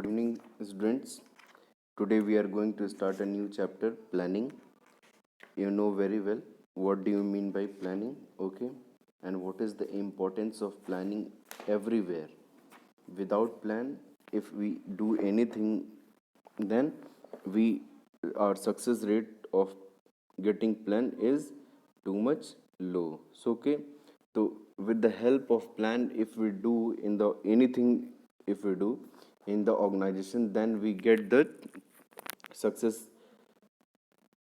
Good evening, students. Today we are going to start a new chapter, planning. You know very well what do you mean by planning, okay? And what is the importance of planning everywhere. Without plan, if we do anything, then we our success rate of getting plan is too much low. So okay, so with the help of plan, if we do in the anything, if we do in the organization, then we get the success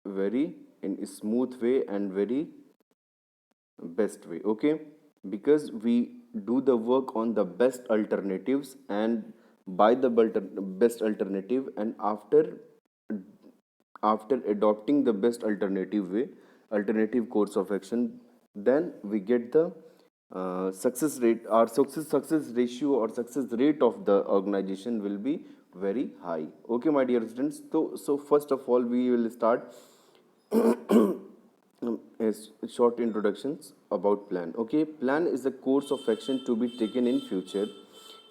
very in a smooth way and very best way, okay? Because we do the work on the best alternatives and by the best alternative, and after adopting the best alternative course of action, then we get the success rate, our success ratio or success rate of the organization will be very high. Okay, my dear students, so first of all we will start is short introductions about plan. Okay, plan is a course of action to be taken in future.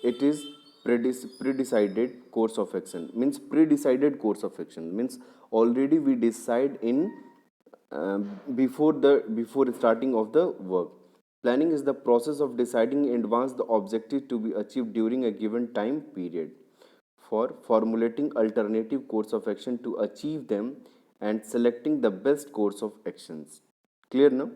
It is pre-decided course of action, means pre-decided course of action means already we decide in before starting of the work. Planning is the process of deciding in advance the objective to be achieved during a given time period, for formulating alternative course of action to achieve them, and selecting the best course of actions. Clear now?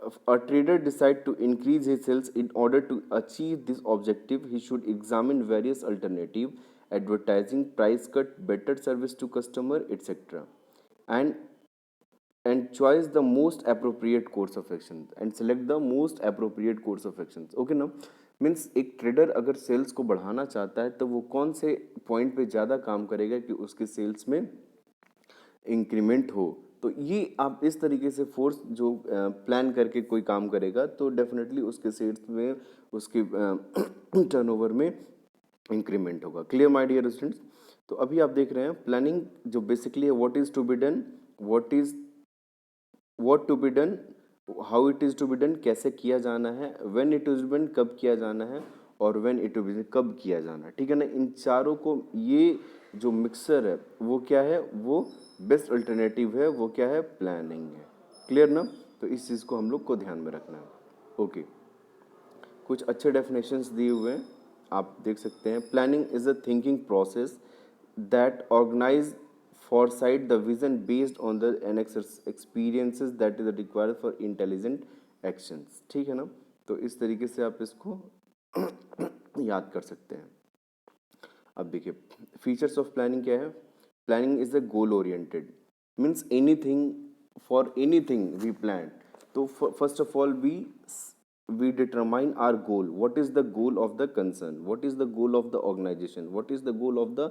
If a trader decide to increase his sales, in order to achieve this objective, he should examine various alternative, advertising, price cut, better service to customer, etc. and choose the most appropriate course of action and select the most appropriate course of actions. Okay ना? Means एक trader अगर sales को बढ़ाना चाहता है तो वो कौन से पॉइंट पे ज़्यादा काम करेगा कि उसके सेल्स में इंक्रीमेंट हो. तो ये आप इस तरीके से फोर्स जो प्लान करके कोई काम करेगा तो डेफिनेटली उसके सेल्स में, उसके टर्नओवर में इंक्रीमेंट होगा. Clear my dear students? तो अभी आप देख रहे हैं प्लानिंग जो बेसिकली है, what is to be done, what to be done, how it is to be done, कैसे किया जाना है, व्हेन इट इज बी, कब किया जाना है, और व्हेन इट बी, कब किया जाना है. ठीक है ना? इन चारों को, ये जो मिक्सर है वो क्या है, वो बेस्ट अल्टरनेटिव है, वो क्या है, प्लानिंग है. क्लियर ना? तो इस चीज़ को हम लोग को ध्यान में रखना है. ओके, कुछ अच्छे डेफिनेशंस दिए हुए हैं, आप देख सकते हैं. Planning is a thinking process that organize foresight the vision based on the experiences that is required for intelligent actions. ठीक है ना? तो इस तरीके से आप इसको याद कर सकते हैं. अब देखिए फीचर्स ऑफ प्लानिंग क्या है. Planning is a goal oriented, means anything, for anything we plan. तो first of all we determine our goal. What is the goal of the concern, what is the goal of the organization, what is the goal of the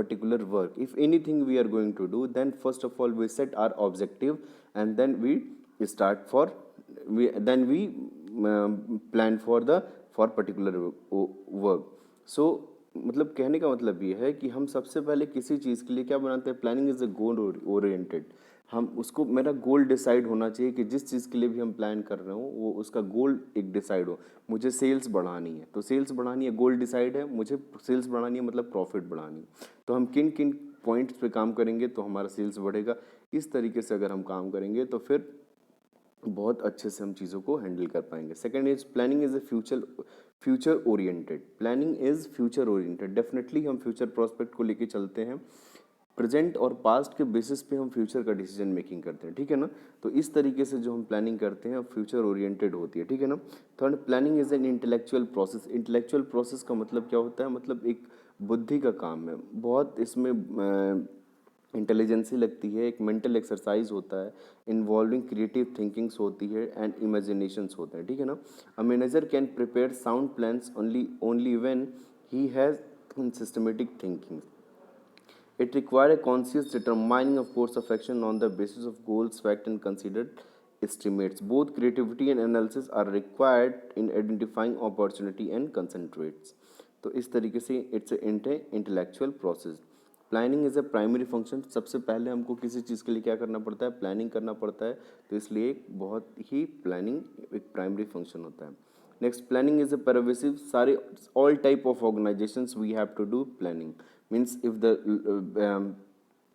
particular work. If anything we are going to do, then first of all we set our objective, and then we start for we plan for particular work. So मतलब कहने का मतलब ये है कि हम सबसे पहले किसी चीज़ के लिए क्या बनाते हैं, planning is a goal oriented. हम उसको, मेरा गोल डिसाइड होना चाहिए कि जिस चीज़ के लिए भी हम प्लान कर रहे हो वो उसका गोल एक डिसाइड हो. मुझे सेल्स बढ़ानी है तो सेल्स बढ़ानी है, गोल डिसाइड है. मुझे सेल्स बढ़ानी है मतलब प्रॉफिट बढ़ानी है. तो हम किन किन पॉइंट्स पे काम करेंगे तो हमारा सेल्स बढ़ेगा. इस तरीके से अगर हम काम करेंगे तो फिर बहुत अच्छे से हम चीज़ों को हैंडल कर पाएंगे. Second is planning is a future oriented. Planning is future oriented. Definitely हम फ्यूचर प्रोस्पेक्ट को लेके चलते हैं. प्रेजेंट और पास्ट के बेसिस पे हम फ्यूचर का डिसीजन मेकिंग करते हैं. ठीक है ना? तो इस तरीके से जो हम प्लानिंग करते हैं फ्यूचर ओरिएंटेड होती है. ठीक है ना? Third, planning is an intellectual process. Intellectual process का मतलब क्या होता है, मतलब एक बुद्धि का काम है. बहुत इसमें इंटेलिजेंसी लगती है, एक मेंटल एक्सरसाइज होता है, इन्वॉल्विंग क्रिएटिव थिंकिंग्स होती है एंड इमेजिनेशंस होते हैं. ठीक है ना? A manager can prepare sound plans only when he has systematic thinking. It requires a conscious determining of course of action on the basis of goals, facts, and considered estimates. Both creativity and analysis are required in identifying opportunity and concentrates. तो इस तरीके से it's intellectual process. Planning is a primary function. सबसे पहले हमको किसी चीज़ के लिए क्या करना पड़ता है, प्लानिंग करना पड़ता है. तो इसलिए बहुत ही प्लानिंग एक प्राइमरी फंक्शन होता है. Next, planning is a pervasive. सारे all type of organisations we have to do planning. Means if the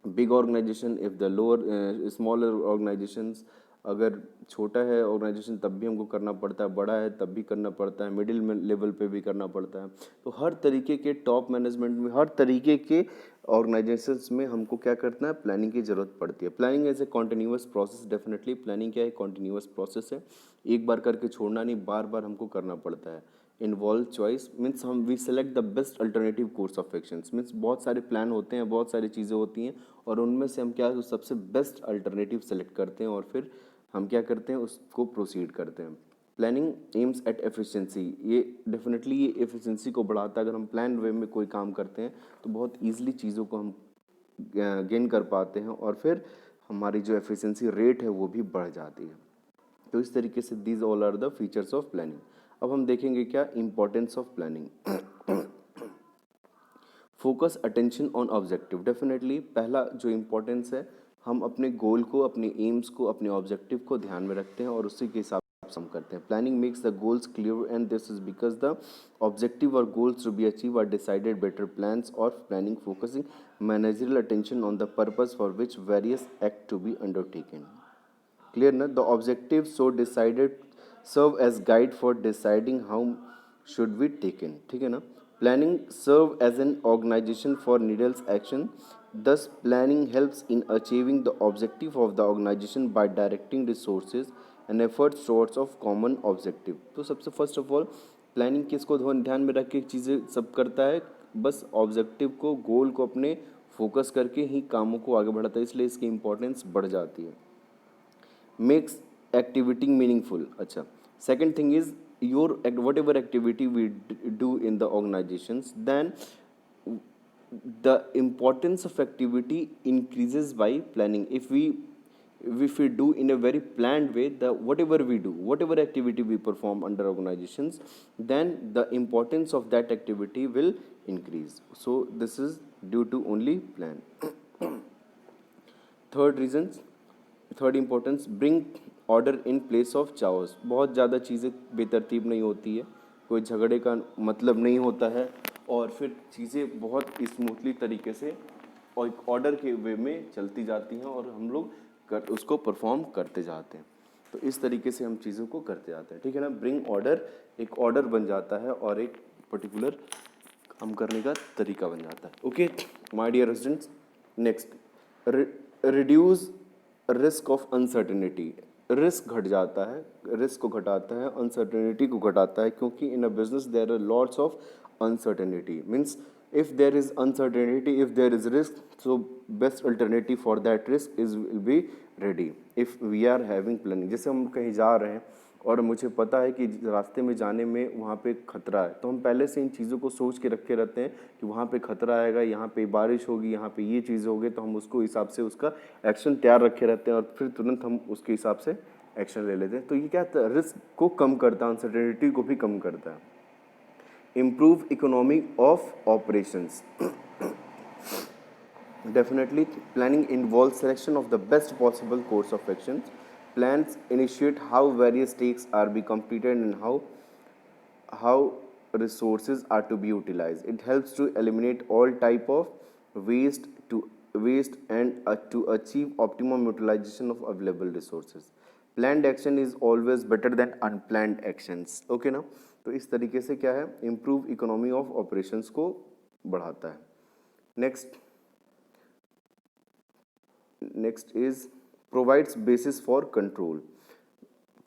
big organisation, if the lower smaller organisations, अगर छोटा है ऑर्गेनाइजेशन तब भी हमको करना पड़ता है, बड़ा है तब भी करना पड़ता है, मिडिल लेवल पे भी करना पड़ता है। तो हर तरीके के टॉप मैनेजमेंट में, हर तरीके के ऑर्गेनाइजेशंस में हमको क्या करना है, प्लानिंग की ज़रूरत पड़ती है। Planning as a continuous process, definitely planning क्या है, कॉन्टिन्यूअस प्रोसेस है, एक बार करके छोड़ना नहीं, बार बार हमको करना पड़ता है। इन्वॉल्व चॉइस मीन्स हम we select the best alternative course of actions, means बहुत सारे प्लान होते हैं, बहुत सारी चीज़ें होती हैं और उनमें से हम क्या सबसे बेस्ट अल्टरनेटिव सेलेक्ट करते हैं और फिर हम क्या करते हैं, उसको प्रोसीड करते हैं। प्लानिंग एम्स एट एफिशिएंसी, ये डेफिनेटली ये एफिशिएंसी को बढ़ाता है। अगर हम प्लान वे में कोई काम करते हैं तो बहुत ईजिली चीज़ों को हम गेन कर पाते हैं और फिर हमारी जो एफिशिएंसी रेट है वो भी बढ़ जाती है। तो इस तरीके से these all are the features of planning. अब हम देखेंगे क्या importance of planning. Focus attention on objective, definitely पहला जो इम्पोर्टेंस है, हम अपने गोल को, अपने एम्स को, अपने ऑब्जेक्टिव को ध्यान में रखते हैं और उसी के हिसाब से हम करते हैं। Planning makes the goals clear and this is because the objective और goals to be achieve are decided better plans और planning focusing managerial attention on the purpose for which various act to be undertaken. Clear ना? The objective so decided serve as guide for deciding how should be taken, ठीक है ना? Planning serve as an organisation for needless action, thus planning helps in achieving the objective of the organization by directing resources and efforts towards of common objective। तो सबसे first of all planning किसको ध्यान में रख के चीज़ें सब करता है, बस ऑब्जेक्टिव को, गोल को अपने फोकस करके ही कामों को आगे बढ़ाता है, इसलिए इसकी इंपॉर्टेंस बढ़ जाती है। makes activity meaningful, अच्छा। second thing is your whatever activity we do in the organizations, then the importance of activity increases by planning. If we do in a very planned way, the whatever we do, whatever activity we perform under organizations, then the importance of that activity will increase. So this is due to only plan। Third reasons, third importance, bring order in place of chaos. बहुत ज़्यादा चीज़ें बेतरतीब नहीं होती है, कोई झगड़े का मतलब नहीं होता है और फिर चीज़ें बहुत स्मूथली तरीके से और एक ऑर्डर के वे में चलती जाती हैं और हम लोग उसको परफॉर्म करते जाते हैं। तो इस तरीके से हम चीज़ों को करते जाते हैं, ठीक है ना? ब्रिंग ऑर्डर, एक ऑर्डर बन जाता है और एक पर्टिकुलर काम करने का तरीका बन जाता है। Okay my dear students, next, reduce risk of uncertainty. Risk घट जाता है, रिस्क को घटाता है, अनसर्टेनिटी को घटाता है, क्योंकि in a business there are lots of uncertainty. Means if there is uncertainty, if there is risk, so best alternative for that risk is will be ready if we are having planning। जैसे हम कहीं जा रहे हैं और मुझे पता है कि रास्ते में जाने में वहाँ पे खतरा है, तो हम पहले से इन चीज़ों को सोच के रखे रहते हैं कि वहाँ पे खतरा आएगा, यहाँ पे बारिश होगी, यहाँ पे ये चीज़ होगी, तो हम उसको हिसाब से उसका एक्शन तैयार रखे रहते हैं और फिर तुरंत हम उसके हिसाब से एक्शन ले लेते हैं। तो ये क्या रिस्क को कम करता है, अनसर्टेनिटी को भी कम करता है। improve economy of operations। Definitely planning involves selection of the best possible course of actions। Plans initiate how various tasks are be completed and how resources are to be utilized। It helps to eliminate all type of waste and to achieve optimum utilization of available resources। Planned action is always better than unplanned actions. Okay ना? तो इस तरीके से क्या है, improve economy of operations को बढ़ाता है। Next is provides basis for control.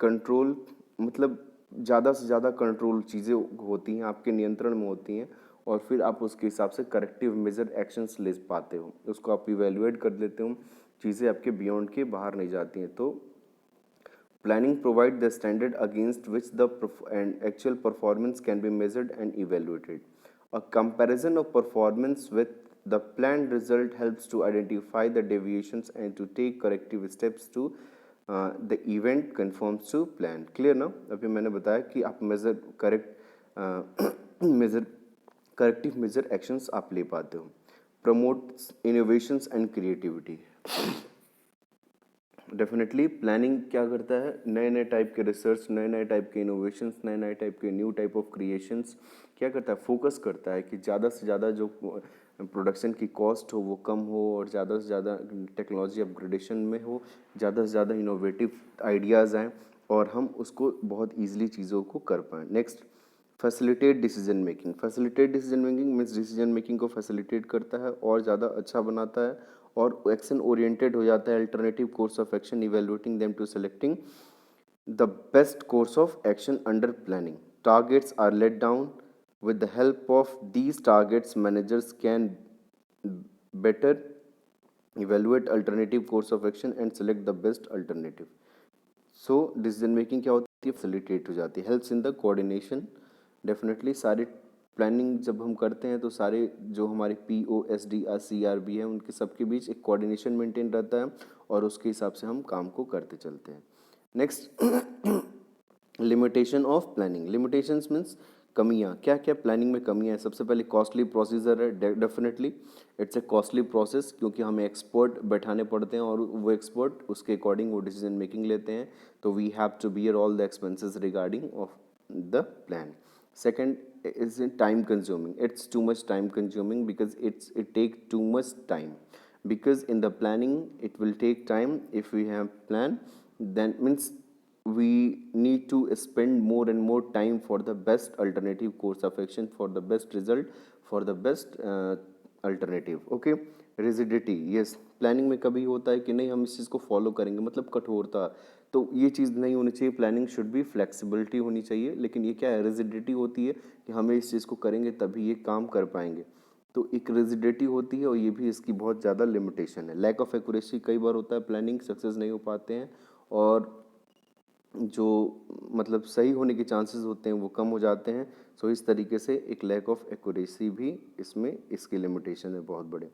Control मतलब ज़्यादा से ज़्यादा कंट्रोल चीज़ें होती हैं, आपके नियंत्रण में होती हैं और फिर आप उसके हिसाब से करेक्टिव मेजर एक्शंस ले पाते हो, उसको आप इवेल्युएट कर लेते हो, चीज़ें आपके बियॉन्ड के बाहर नहीं जाती हैं। तो planning provide the standard against which the actual performance can be measured and evaluated। A comparison of performance with the planned result helps to identify the deviations and to take corrective steps to the event conforms to plan। Clear ना? अभी मैंने बताया कि आप corrective major actions आप ले पाते हो। Promotes innovations and creativity. Definitely planning क्या करता है, नए नए टाइप के रिसर्च, नए नए टाइप के इनोवेशंस, नए नए टाइप के न्यू टाइप ऑफ क्रिएशंस क्या करता है, फोकस करता है कि ज़्यादा से ज़्यादा जो प्रोडक्शन की कॉस्ट हो वो कम हो और ज़्यादा से ज़्यादा टेक्नोलॉजी अपग्रेडेशन में हो, ज़्यादा से ज़्यादा इनोवेटिव आइडियाज़ आएँ और हम उसको बहुत ईजिली चीज़ों को कर पाएँ। Next, facilitate decision making. Facilitate decision making means decision making को फैसिलिटेट करता है और ज़्यादा अच्छा बनाता है और एक्शन ओरिएंटेड हो जाता है। Alternative course of action, evaluating them to selecting the best course of action under planning. Targets are laid down. With the help of these targets, managers can better evaluate alternative course of action and select the best alternative. So decision making क्या होती है, facilitate हो जाती है, helps in the coordination. Definitely सारे planning जब हम करते हैं तो सारे जो हमारे POSD CRB है उनके सबके बीच एक कोऑर्डिनेशन मेंटेन रहता है और उसके हिसाब से हम काम को करते चलते हैं। Next, limitation of planning. Limitations means कमियां, क्या क्या प्लानिंग में कमियां हैं। सबसे पहले कॉस्टली प्रोसीजर है। Definitely it's a costly process क्योंकि हमें एक्सपर्ट बैठाने पड़ते हैं और वो एक्सपर्ट उसके अकॉर्डिंग वो डिसीजन मेकिंग लेते हैं, तो we have to bear all the expenses regarding of the plan. Second is in time consuming. It's too much time consuming because it take too much time. Because in the planning it will take time. If we have plan, then means we need to spend more and more time for the best alternative course of action, for the best result, for the best alternative. Okay, rigidity, yes, planning में कभी होता है कि नहीं हम इस चीज़ को follow करेंगे, मतलब कठोरता, तो ये चीज़ नहीं होनी चाहिए। प्लानिंग शुड बी फ्लेक्सिबिलिटी होनी चाहिए, लेकिन ये क्या है, रिजिडिटी होती है कि हमें इस चीज़ को करेंगे तभी ये काम कर पाएंगे, तो एक रिजिडिटी होती है और ये भी इसकी बहुत ज़्यादा लिमिटेशन है। लैक ऑफ एक्यूरेसी कई बार होता है, प्लानिंग सक्सेस नहीं हो पाते हैं और जो मतलब सही होने के चांसेस होते हैं वो कम हो जाते हैं। सो इस तरीके से एक लैक ऑफ एक्यूरेसी भी इसमें इसकी लिमिटेशन है बहुत बड़े।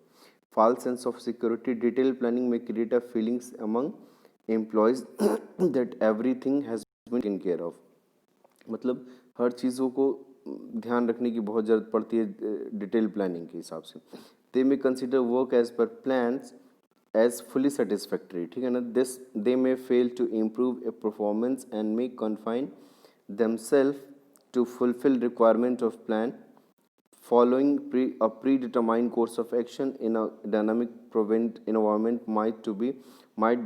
False sense of security. Detail planning में create a feelings among employees that everything has been taken care of. मतलब हर चीज़ों को ध्यान रखने की बहुत ज़रूरत पड़ती है डिटेल प्लानिंग के हिसाब से। They may consider work as per plans as fully satisfactory, ठीक है ना। this they may fail to improve a performance and may confine themselves to fulfill requirement of plan following a predetermined course of action in a dynamic prevent environment might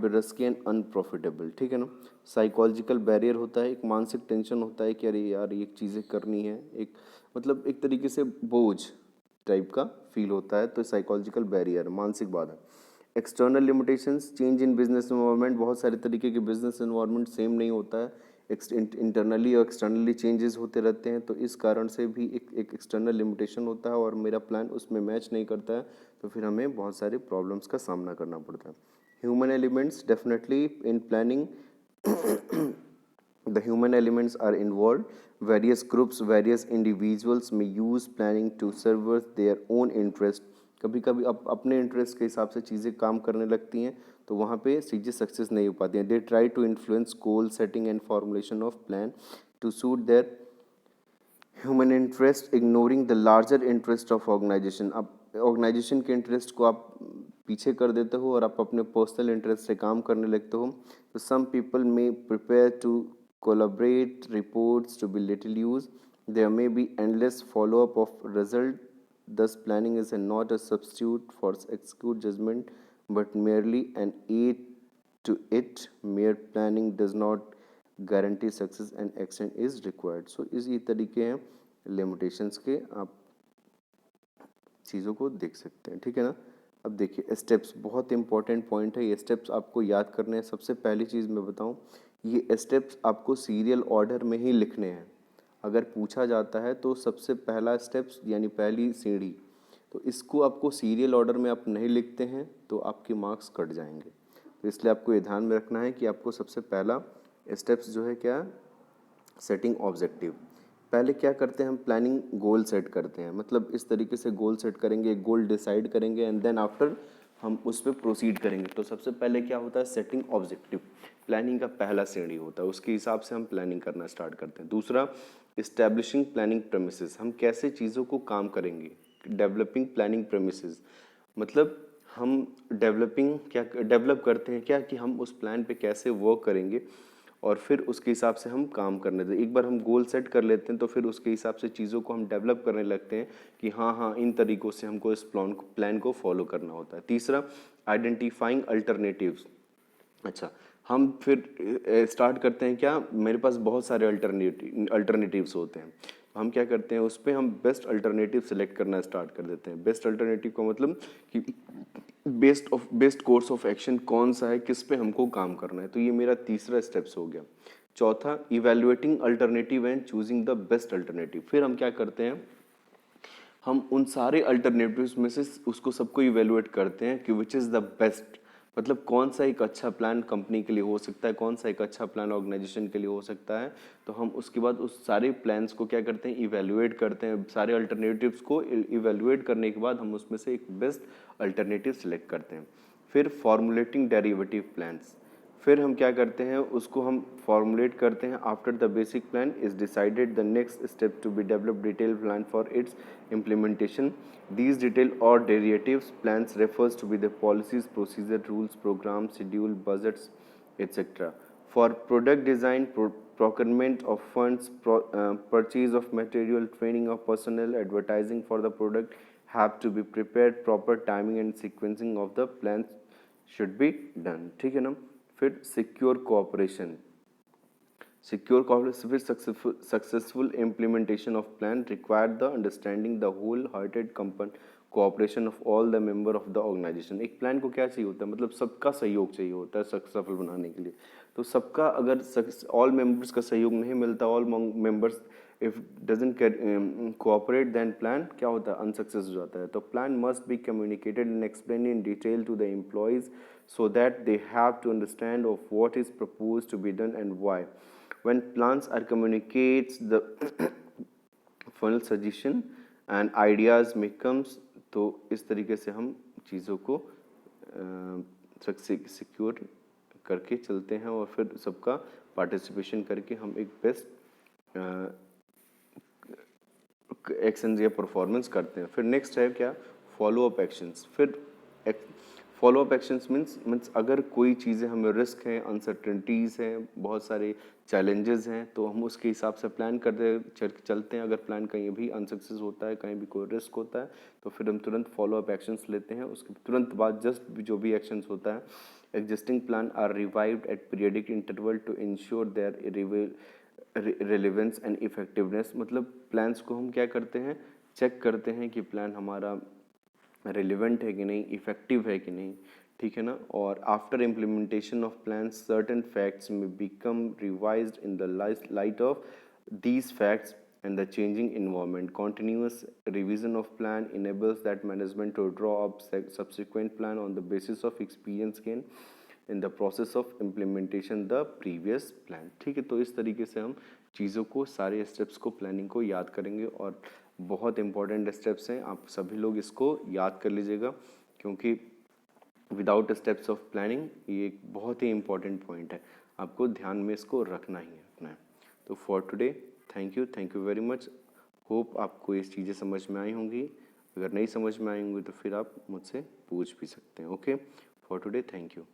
be risky and unprofitable, ठीक है ना। Psychological barrier होता है, एक मानसिक tension होता है कि अरे यार ये चीज़ें करनी है, एक मतलब एक तरीके से बोझ टाइप का फील होता है, तो साइकोलॉजिकल बैरियर, मानसिक बाधा। External limitations, change in business environment. बहुत सारे तरीके के बिजनेस एनवायरनमेंट सेम नहीं होता है, इंटरनली और एक्सटर्नली चेंजेस होते रहते हैं, तो इस कारण से भी एक एक्सटर्नल लिमिटेशन होता है और मेरा प्लान उसमें मैच नहीं करता है, तो फिर हमें बहुत सारे प्रॉब्लम्स का सामना करना पड़ता है। Human elements, definitely in planning the human elements are involved. Various groups, various individuals may use planning to serve their own interest. कभी कभी अपने इंटरेस्ट के हिसाब से चीज़ें काम करने लगती हैं, तो वहाँ पे चीज़ें सक्सेस नहीं हो पाती हैं। They try to influence goal setting and formulation of plan to suit their human interest, ignoring the larger interest of organization. अब ऑर्गेनाइजेशन के इंटरेस्ट को आप पीछे कर देते हो और आप अपने पर्सनल इंटरेस्ट से काम करने लगते हो। तो some people may prepare to collaborate reports to be little used. There may be endless follow-up of result. Thus, planning is not a substitute for execute judgment, but merely an aid to it. Mere planning does not guarantee success and action is required. So, इसी तरीके हैं limitations के, आप चीज़ों को देख सकते हैं, ठीक है ना। अब देखिए स्टेप्स, बहुत इंपॉर्टेंट पॉइंट है, ये स्टेप्स आपको याद करने हैं। सबसे पहली चीज़ मैं बताऊं, ये स्टेप्स आपको सीरियल ऑर्डर में ही लिखने हैं। अगर पूछा जाता है तो सबसे पहला स्टेप्स यानी पहली सीढ़ी, तो इसको आपको सीरियल ऑर्डर में आप नहीं लिखते हैं तो आपके मार्क्स कट जाएंगे। तो इसलिए आपको ये ध्यान में रखना है कि आपको सबसे पहला स्टेप्स जो है क्या, सेटिंग ऑब्जेक्टिव। पहले क्या करते हैं हम, प्लानिंग गोल सेट करते हैं, मतलब इस तरीके से गोल सेट करेंगे, गोल डिसाइड करेंगे एंड देन आफ्टर हम उस पर प्रोसीड करेंगे। तो सबसे पहले क्या होता है, सेटिंग ऑब्जेक्टिव, प्लानिंग का पहला श्रेणी होता है, उसके हिसाब से हम प्लानिंग करना स्टार्ट करते हैं। दूसरा, इस्टेब्लिशिंग प्लानिंग प्रेमिसेस, हम कैसे चीज़ों को काम करेंगे। डेवलपिंग प्लानिंग प्रेमिसेस, मतलब हम डेवलप करते हैं क्या कि हम उस प्लान पे कैसे वर्क करेंगे और फिर उसके हिसाब से हम काम करने दें। एक बार हम गोल सेट कर लेते हैं तो फिर उसके हिसाब से चीज़ों को हम डेवलप करने लगते हैं कि हाँ हाँ इन तरीक़ों से हमको इस प्लान को फॉलो करना होता है। तीसरा, आइडेंटिफाइंग अल्टरनेटिव्स। अच्छा, हम फिर स्टार्ट करते हैं क्या, मेरे पास बहुत सारे अल्टरनेटिव्स होते हैं। हम क्या करते हैं, उस पर हम बेस्ट अल्टरनेटिव सेलेक्ट करना स्टार्ट कर देते हैं। बेस्ट अल्टरनेटिव का मतलब कि बेस्ट कोर्स ऑफ एक्शन कौन सा है, किस पे हमको काम करना है। तो ये मेरा तीसरा स्टेप्स हो गया। चौथा, evaluating alternative and choosing the best alternative. फिर हम क्या करते हैं, हम उन सारे अल्टरनेटिव्स में से उसको सबको इवेलुएट करते हैं कि विच इज़ द बेस्ट, मतलब कौन सा एक अच्छा प्लान कंपनी के लिए हो सकता है, कौन सा एक अच्छा प्लान ऑर्गेनाइजेशन के लिए हो सकता है। तो हम उसके बाद उस सारे प्लान्स को क्या करते हैं, इवेलुएट करते हैं। सारे अल्टरनेटिव्स को इवेलुएट करने के बाद हम उसमें से एक बेस्ट अल्टरनेटिव सेलेक्ट करते हैं। फिर फॉर्मुलेटिंग डेरिवेटिव प्लान्स। फिर हम क्या करते हैं, उसको हम फॉर्मुलेट करते हैं। After the basic plan is decided the next step to be develop detail plan for its implementation. These detailed or derivatives plans refers to be the policies, procedure, rules, programs, schedule, budgets, etc. For product design, procurement of funds, purchase of material, training of personnel, advertising for the product have to be prepared. Proper timing and sequencing of the plans should be done. ठीक है ना। फिर secure cooperation. Secure cooperation, successful implementation of plan required the understanding the wholehearted cooperation of all the member of the organization. एक plan को क्या चाहिए होता है, मतलब सबका सहयोग चाहिए होता है सफल बनाने के लिए। तो सबका अगर ऑल मेंबर्स का सहयोग नहीं मिलता, all members if doesn't cooperate, then plan क्या होता है, अनसक्सेस हो जाता है। तो plan must be communicated and explain in detail to the employees so that they have to understand of what is proposed to be done and why. When plans are communicates, the funnel suggestion and ideas may comes। तो इस तरीके से हम चीज़ों को secure करके चलते हैं और फिर सबका पार्टिसिपेशन करके हम एक बेस्ट एक्शन या परफॉर्मेंस करते हैं। फिर नेक्स्ट है क्या, फॉलो अप एक्शंस। फिर फॉलो अप एक्शंस मीन्स अगर कोई चीज़ें हमें रिस्क हैं, अनसर्टेनिटीज़ हैं, बहुत सारे चैलेंजेस हैं, तो हम उसके हिसाब से प्लान करते चलते हैं। अगर प्लान कहीं भी अनसक्सेस होता है, कहीं भी कोई रिस्क होता है, तो फिर हम तुरंत फॉलो अप एक्शंस लेते हैं। उसके तुरंत बाद जस्ट जो भी एक्शंस होता है, existing plan are revived at periodic interval to ensure their relevance and effectiveness. मतलब प्लान्स को हम क्या करते हैं, चेक करते हैं कि प्लान हमारा रेलिवेंट है कि नहीं, इफेक्टिव है कि नहीं, ठीक है ना। और after implementation of plan certain facts may become revised in the light of these facts and the changing environment. Continuous revision of plan enables that management to draw up subsequent plan on the basis of experience gain in the process of implementation the previous plan. ठीक है, तो इस तरीके से हम चीज़ों को, सारे स्टेप्स को, प्लानिंग को याद करेंगे और बहुत इंपॉर्टेंट स्टेप्स हैं। आप सभी लोग इसको याद कर लीजिएगा, क्योंकि विदाउट स्टेप्स ऑफ प्लानिंग ये एक बहुत ही इंपॉर्टेंट पॉइंट है, आपको ध्यान में इसको रखना ही रखना है। तो for today thank you very much. Hope आपको ये चीज़ें समझ में आई होंगी। अगर नहीं समझ में आई होंगी तो फिर आप मुझसे पूछ भी सकते हैं। Okay, for today thank you.